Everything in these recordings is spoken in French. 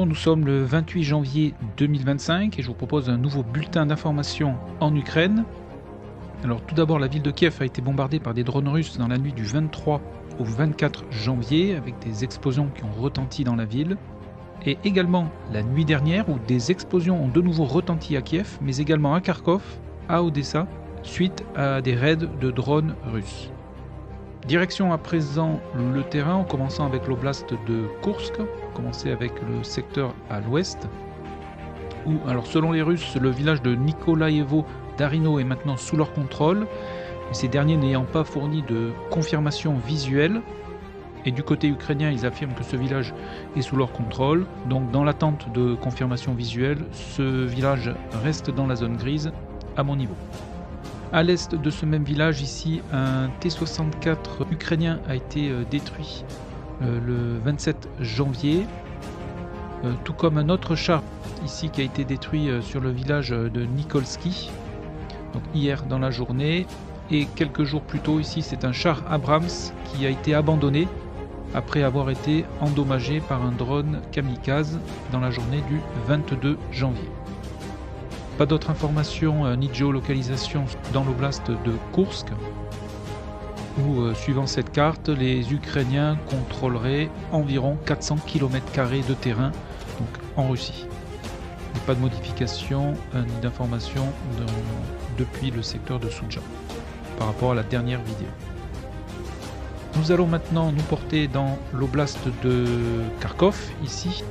nous sommes le 28 janvier 2025 et je vous propose un nouveau bulletin d'information en Ukraine. Alors tout d'abord, la ville de Kiev a été bombardée par des drones russes dans la nuit du 23 au 24 janvier avec des explosions qui ont retenti dans la ville. Et également la nuit dernière où des explosions ont de nouveau retenti à Kiev, mais également à Kharkov, à Odessa, suite à des raids de drones russes. Direction à présent le terrain en commençant avec l'oblast de Koursk, commencer avec le secteur à l'ouest, où, alors selon les Russes, le village de Nikolaevo-Darino est maintenant sous leur contrôle, ces derniers n'ayant pas fourni de confirmation visuelle. Et du côté ukrainien, ils affirment que ce village est sous leur contrôle. Donc dans l'attente de confirmation visuelle, ce village reste dans la zone grise à mon niveau. À l'est de ce même village, ici, un T-64 ukrainien a été détruit le 27 janvier. Tout comme un autre char ici qui a été détruit sur le village de Nikolski, donc hier dans la journée. Et quelques jours plus tôt ici, c'est un char Abrams qui a été abandonné après avoir été endommagé par un drone kamikaze dans la journée du 22 janvier. Pas d'autres informations ni de géolocalisation dans l'oblast de Koursk, où suivant cette carte, les Ukrainiens contrôleraient environ 400 km² de terrain donc en Russie. Et pas de modification ni d'informations depuis le secteur de Soudja par rapport à la dernière vidéo. Nous allons maintenant nous porter dans l'oblast de Kharkov, ici,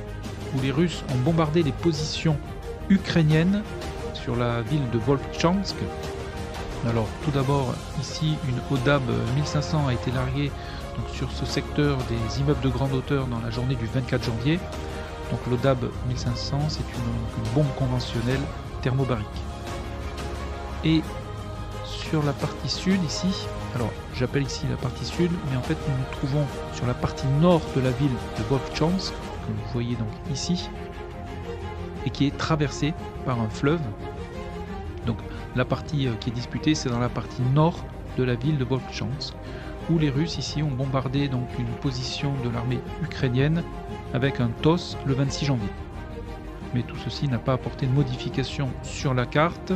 où les Russes ont bombardé les positions ukrainiennes sur la ville de Volchansk. Alors tout d'abord, ici, une ODAB 1500 a été larguée donc, sur ce secteur des immeubles de grande hauteur dans la journée du 24 janvier. Donc l'ODAB 1500, c'est une bombe conventionnelle thermobarique. Et sur la partie sud ici, alors j'appelle ici la partie sud, mais en fait nous nous trouvons sur la partie nord de la ville de Volchansk, que vous voyez donc ici, et qui est traversée par un fleuve. Donc la partie qui est disputée, c'est dans la partie nord de la ville de Volchansk, où les Russes ici ont bombardé donc une position de l'armée ukrainienne avec un TOS le 26 janvier. Mais tout ceci n'a pas apporté de modification sur la carte.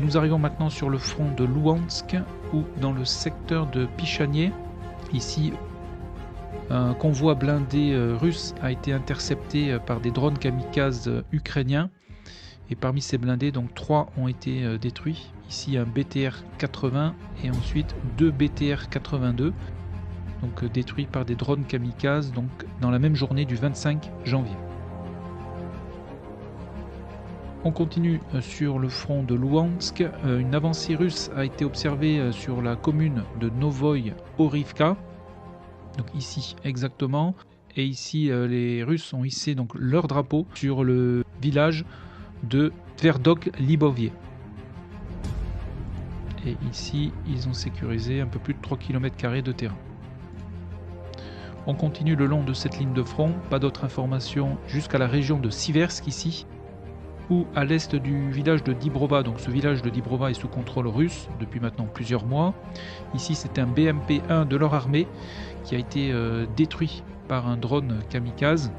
Nous arrivons maintenant sur le front de Louhansk, où dans le secteur de Pichanier, ici, un convoi blindé russe a été intercepté par des drones kamikazes ukrainiens. Et parmi ces blindés, donc 3 ont été détruits. Ici un BTR-80 et ensuite 2 BTR-82, donc détruits par des drones kamikazes donc, dans la même journée du 25 janvier. On continue sur le front de Louhansk. Une avancée russe a été observée sur la commune de Novoï Orivka, donc ici exactement. Et ici, les Russes ont hissé donc leur drapeau sur le village de Tverdok-Libovie. Et ici, ils ont sécurisé un peu plus de 3 km² de terrain. On continue le long de cette ligne de front, pas d'autres informations jusqu'à la région de Siversk ici, ou à l'est du village de Dibrova. Donc ce village de Dibrova est sous contrôle russe depuis maintenant plusieurs mois. Ici c'est un BMP-1 de leur armée qui a été détruit par un drone kamikaze.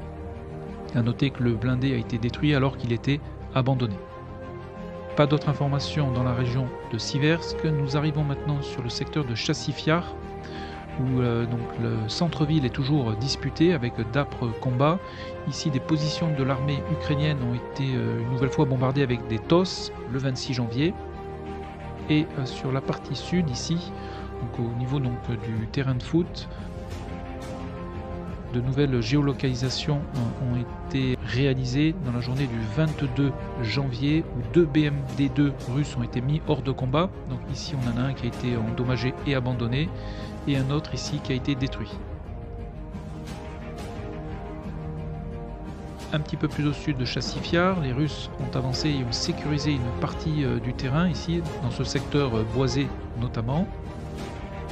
A noter que le blindé a été détruit alors qu'il était abandonné. Pas d'autres informations dans la région de Siversk. Nous arrivons maintenant sur le secteur de Chassifiar, où donc le centre-ville est toujours disputé avec d'âpres combats. Ici, des positions de l'armée ukrainienne ont été une nouvelle fois bombardées avec des TOS le 26 janvier. Et sur la partie sud, ici, donc au niveau donc, du terrain de foot, de nouvelles géolocalisations ont été réalisées dans la journée du 22 janvier où 2 BMD-2 russes ont été mis hors de combat. Donc ici on en a un qui a été endommagé et abandonné et un autre ici qui a été détruit. Un petit peu plus au sud de Chassifiar, les Russes ont avancé et ont sécurisé une partie du terrain ici, dans ce secteur boisé notamment.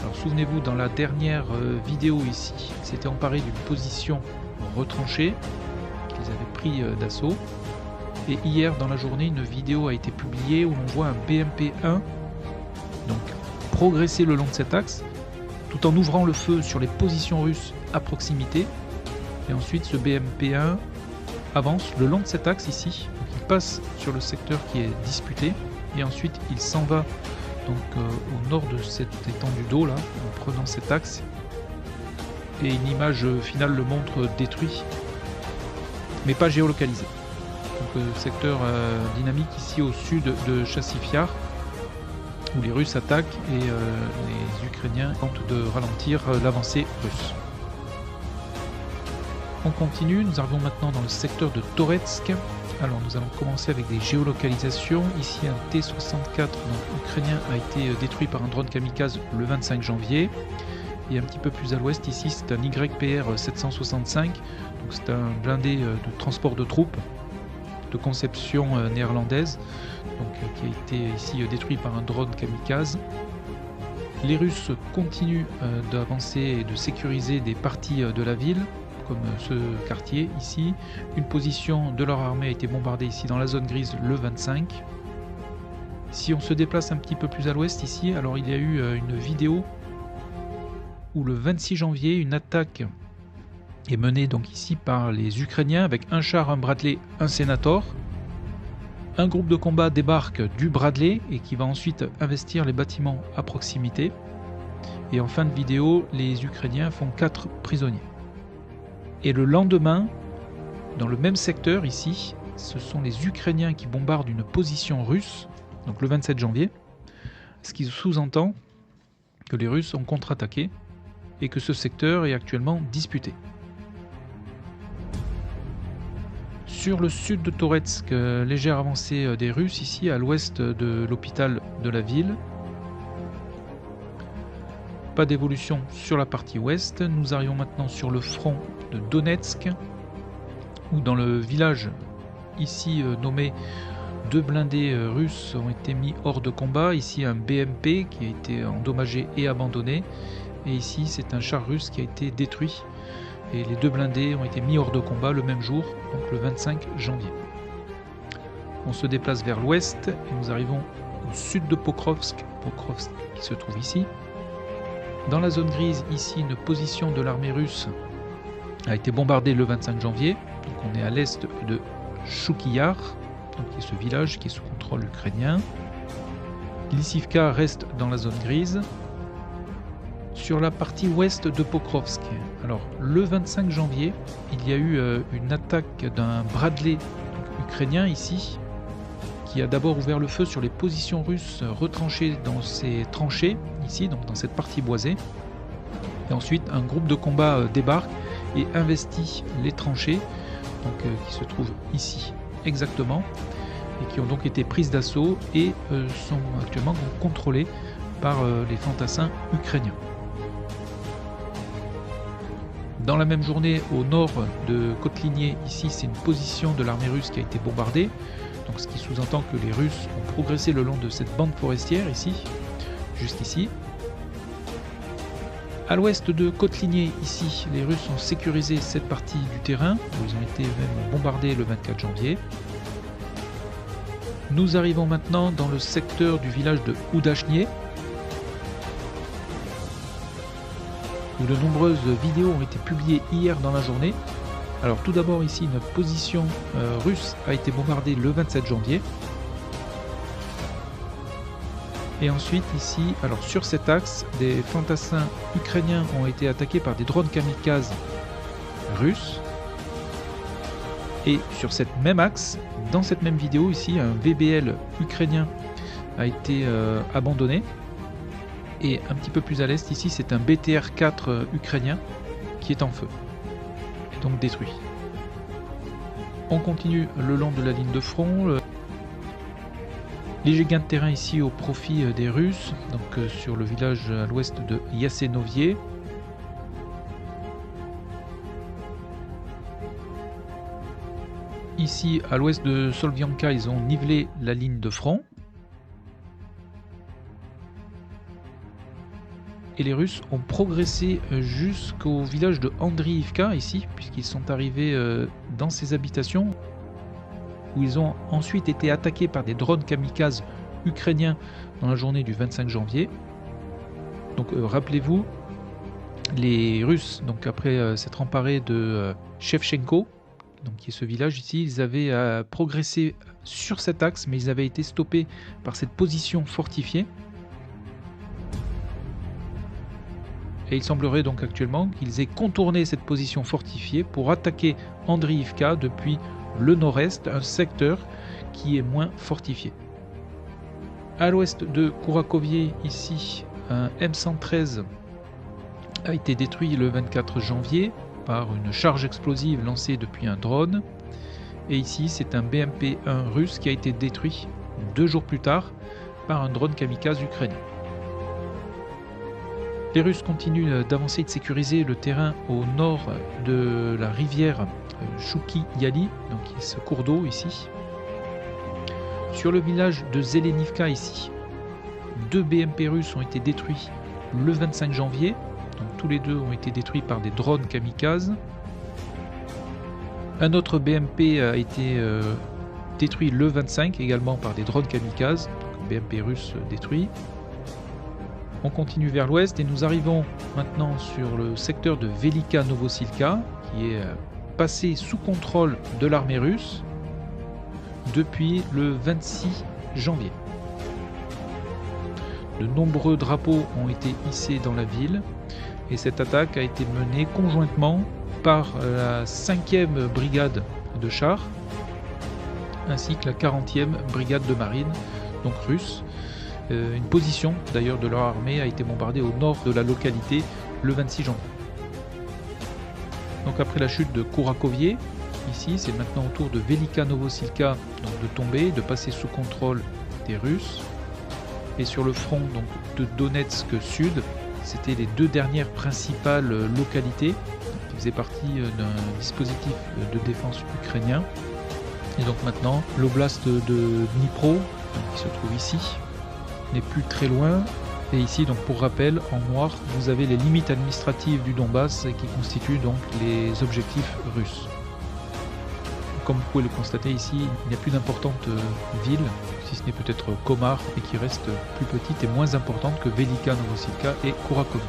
Alors souvenez-vous, dans la dernière vidéo ici, ils s'étaient emparés d'une position retranchée qu'ils avaient pris d'assaut. Et hier dans la journée, une vidéo a été publiée où l'on voit un BMP-1 donc progresser le long de cet axe, tout en ouvrant le feu sur les positions russes à proximité. Et ensuite ce BMP-1 avance le long de cet axe ici. Donc, il passe sur le secteur qui est disputé et ensuite il s'en va donc au nord de cette étendue d'eau là, en prenant cet axe. Et une image finale le montre détruit, mais pas géolocalisé. Donc secteur dynamique ici au sud de Chassifiar, où les Russes attaquent et les Ukrainiens tentent de ralentir l'avancée russe. On continue, nous arrivons maintenant dans le secteur de Toretsk. Alors nous allons commencer avec des géolocalisations. Ici un T-64 donc, ukrainien a été détruit par un drone kamikaze le 25 janvier. Et un petit peu plus à l'ouest ici c'est un YPR 765. Donc c'est un blindé de transport de troupes de conception néerlandaise, donc, qui a été ici détruit par un drone kamikaze. Les Russes continuent d'avancer et de sécuriser des parties de la ville, comme ce quartier ici. Une position de leur armée a été bombardée ici dans la zone grise le 25. Si on se déplace un petit peu plus à l'ouest ici, alors il y a eu une vidéo où le 26 janvier, une attaque est menée donc ici par les Ukrainiens avec un char, un Bradley, un Senator. Un groupe de combat débarque du Bradley et qui va ensuite investir les bâtiments à proximité. Et en fin de vidéo, les Ukrainiens font 4 prisonniers. Et le lendemain, dans le même secteur ici, ce sont les Ukrainiens qui bombardent une position russe, donc le 27 janvier, ce qui sous-entend que les Russes ont contre-attaqué et que ce secteur est actuellement disputé. Sur le sud de Toretsk, légère avancée des Russes ici à l'ouest de l'hôpital de la ville. Pas d'évolution sur la partie ouest. Nous arrivons maintenant sur le front de Donetsk, où dans le village ici nommé, 2 blindés russes ont été mis hors de combat. Ici un BMP qui a été endommagé et abandonné. Et ici c'est un char russe qui a été détruit. Et les 2 blindés ont été mis hors de combat le même jour, donc le 25 janvier. On se déplace vers l'ouest et nous arrivons au sud de Pokrovsk, Pokrovsk qui se trouve ici. Dans la zone grise, ici, une position de l'armée russe a été bombardée le 25 janvier. Donc on est à l'est de Choukiyar, donc qui est ce village qui est sous contrôle ukrainien. Lissivka reste dans la zone grise. Sur la partie ouest de Pokrovsk, alors le 25 janvier, il y a eu une attaque d'un Bradley ukrainien ici, qui a d'abord ouvert le feu sur les positions russes retranchées dans ces tranchées, ici, donc dans cette partie boisée. Et ensuite, un groupe de combat débarque et investit les tranchées, donc, qui se trouvent ici exactement, et qui ont donc été prises d'assaut et sont actuellement donc contrôlées par les fantassins ukrainiens. Dans la même journée, au nord de Kotlinier, ici c'est une position de l'armée russe qui a été bombardée, donc ce qui sous-entend que les Russes ont progressé le long de cette bande forestière ici, jusqu'ici. À l'ouest de Kotlinier, ici, les Russes ont sécurisé cette partie du terrain, où ils ont été même bombardés le 24 janvier. Nous arrivons maintenant dans le secteur du village de Oudachnier, où de nombreuses vidéos ont été publiées hier dans la journée. Alors tout d'abord ici, une position russe a été bombardée le 27 janvier. Et ensuite ici, alors sur cet axe, des fantassins ukrainiens ont été attaqués par des drones kamikazes russes. Et sur cette même axe, dans cette même vidéo ici, un VBL ukrainien a été abandonné. Et un petit peu plus à l'est ici, c'est un BTR-4 ukrainien qui est en feu et donc détruit. On continue le long de la ligne de front. Léger gain de terrain ici au profit des Russes, donc sur le village à l'ouest de Yasenovier. Ici, à l'ouest de Solvianka, ils ont nivelé la ligne de front. Et les Russes ont progressé jusqu'au village de Andriivka ici, puisqu'ils sont arrivés dans ces habitations, où ils ont ensuite été attaqués par des drones kamikazes ukrainiens dans la journée du 25 janvier. Donc rappelez-vous, les Russes, donc après s'être emparés de Shevchenko, donc qui est ce village ici, ils avaient progressé sur cet axe, mais ils avaient été stoppés par cette position fortifiée. Et il semblerait donc actuellement qu'ils aient contourné cette position fortifiée pour attaquer Andriivka depuis le nord-est, un secteur qui est moins fortifié. À l'ouest de Kourakovié, ici, un M113 a été détruit le 24 janvier par une charge explosive lancée depuis un drone. Et ici, c'est un BMP-1 russe qui a été détruit 2 jours plus tard par un drone kamikaze ukrainien. Les Russes continuent d'avancer et de sécuriser le terrain au nord de la rivière Chouki-Yali, donc ce cours d'eau ici. Sur le village de Zelenivka ici, 2 BMP russes ont été détruits le 25 janvier, donc tous les deux ont été détruits par des drones kamikazes. Un autre BMP a été détruit le 25 également par des drones kamikazes, donc BMP russe détruit. On continue vers l'ouest et nous arrivons maintenant sur le secteur de Velika Novosilka qui est passé sous contrôle de l'armée russe depuis le 26 janvier. De nombreux drapeaux ont été hissés dans la ville et cette attaque a été menée conjointement par la 5e brigade de chars ainsi que la 40e brigade de marine, donc russe. Une position d'ailleurs de leur armée a été bombardée au nord de la localité le 26 janvier. Donc après la chute de Kourakovié, ici c'est maintenant au tour de Velika Novosilka de tomber, de passer sous contrôle des Russes. Et sur le front donc, de Donetsk Sud, c'était les 2 dernières principales localités qui faisaient partie d'un dispositif de défense ukrainien. Et donc maintenant l'oblast de Dnipro, qui se trouve ici, n'est plus très loin. Et ici, donc pour rappel, en noir, vous avez les limites administratives du Donbass qui constituent donc les objectifs russes. Comme vous pouvez le constater ici, il n'y a plus d'importantes villes, si ce n'est peut-être Komar, mais qui reste plus petite et moins importante que Velika Novosilka et Kourakovié.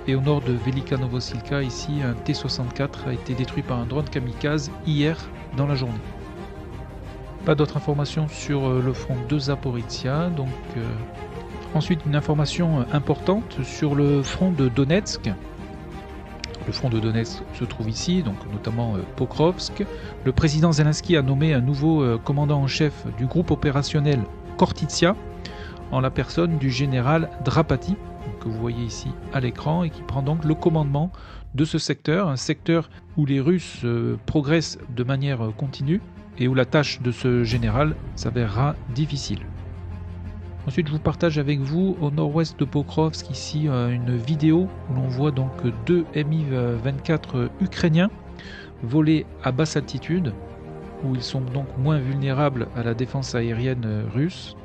Et au nord de Velika Novosilka, ici, un T-64 a été détruit par un drone kamikaze hier dans la journée. Pas d'autres informations sur le front de Zaporizhia. Donc, ensuite, une information importante sur le front de Donetsk. Le front de Donetsk se trouve ici, donc notamment Pokrovsk. Le président Zelensky a nommé un nouveau commandant en chef du groupe opérationnel Khortytsia, en la personne du général Drapati, que vous voyez ici à l'écran, et qui prend donc le commandement de ce secteur, un secteur où les Russes progressent de manière continue, et où la tâche de ce général s'avérera difficile. Ensuite, je vous partage avec vous au nord-ouest de Pokrovsk ici une vidéo où l'on voit donc 2 Mi-24 ukrainiens voler à basse altitude, où ils sont donc moins vulnérables à la défense aérienne russe.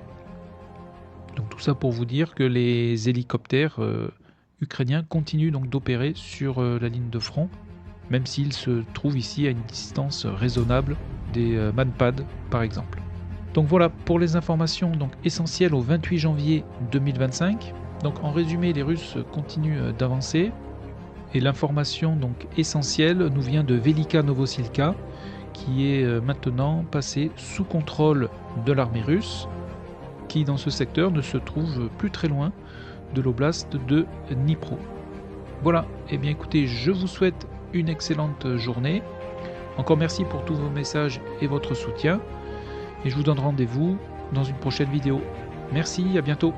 Donc tout ça pour vous dire que les hélicoptères ukrainiens continuent donc d'opérer sur la ligne de front, même s'ils se trouvent ici à une distance raisonnable des Manpad par exemple. Donc voilà pour les informations donc essentielles au 28 janvier 2025. Donc en résumé, les Russes continuent d'avancer et l'information donc essentielle nous vient de Velika Novosilka qui est maintenant passée sous contrôle de l'armée russe qui dans ce secteur ne se trouve plus très loin de l'oblast de Dnipro. Voilà, et bien écoutez, je vous souhaite une excellente journée. Encore merci pour tous vos messages et votre soutien. Et je vous donne rendez-vous dans une prochaine vidéo. Merci, à bientôt.